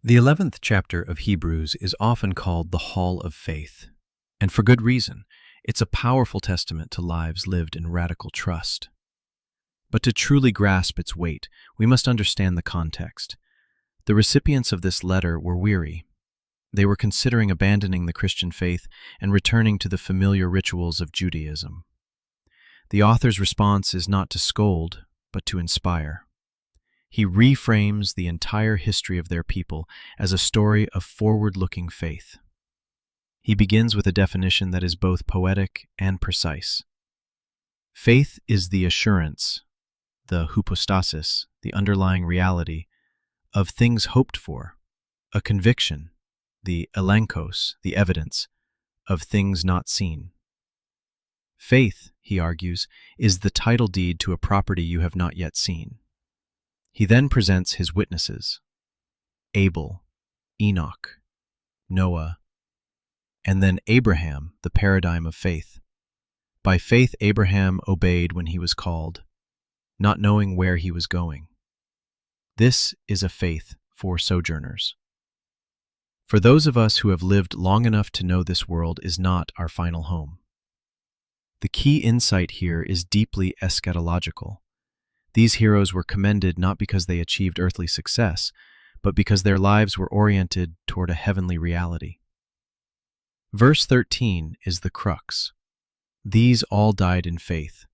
The 11th chapter of Hebrews is often called the Hall of Faith, and for good reason. It's a powerful testament to lives lived in radical trust. But to truly grasp its weight, we must understand the context. The recipients of this letter were weary. They were considering abandoning the Christian faith and returning to the familiar rituals of Judaism. The author's response is not to scold, but to inspire. He reframes the entire history of their people as a story of forward-looking faith. He begins with a definition that is both poetic and precise. Faith is the assurance, the hypostasis, the underlying reality, of things hoped for, a conviction, the elenkos, the evidence, of things not seen. Faith, he argues, is the title deed to a property you have not yet seen. He then presents his witnesses, Abel, Enoch, Noah, and then Abraham, the paradigm of faith. By faith Abraham obeyed when he was called, not knowing where he was going. This is a faith for sojourners. For those of us who have lived long enough to know this world is not our final home. The key insight here is deeply eschatological. These heroes were commended not because they achieved earthly success, but because their lives were oriented toward a heavenly reality. Verse 13 is the crux. These all died in faith,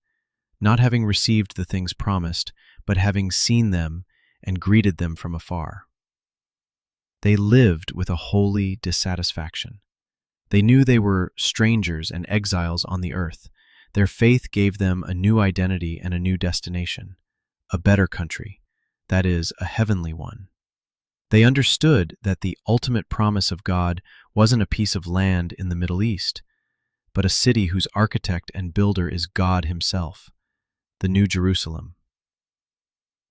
not having received the things promised, but having seen them and greeted them from afar. They lived with a holy dissatisfaction. They knew they were strangers and exiles on the earth. Their faith gave them a new identity and a new destination. A better country, that is, a heavenly one. They understood that the ultimate promise of God wasn't a piece of land in the Middle East, but a city whose architect and builder is God himself, the New Jerusalem.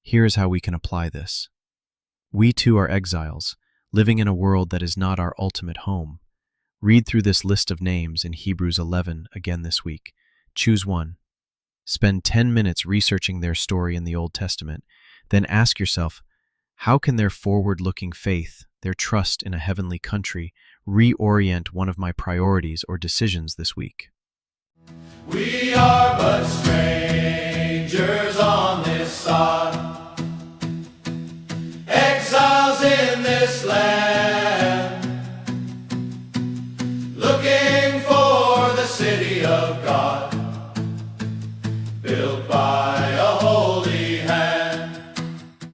Here is how we can apply this. We too are exiles, living in a world that is not our ultimate home. Read through this list of names in Hebrews 11 again this week. Choose one. Spend 10 minutes researching their story in the Old Testament. Then ask yourself, how can their forward-looking faith, their trust in a heavenly country, reorient one of my priorities or decisions this week? We are but strangers on this sod, exiles in this land.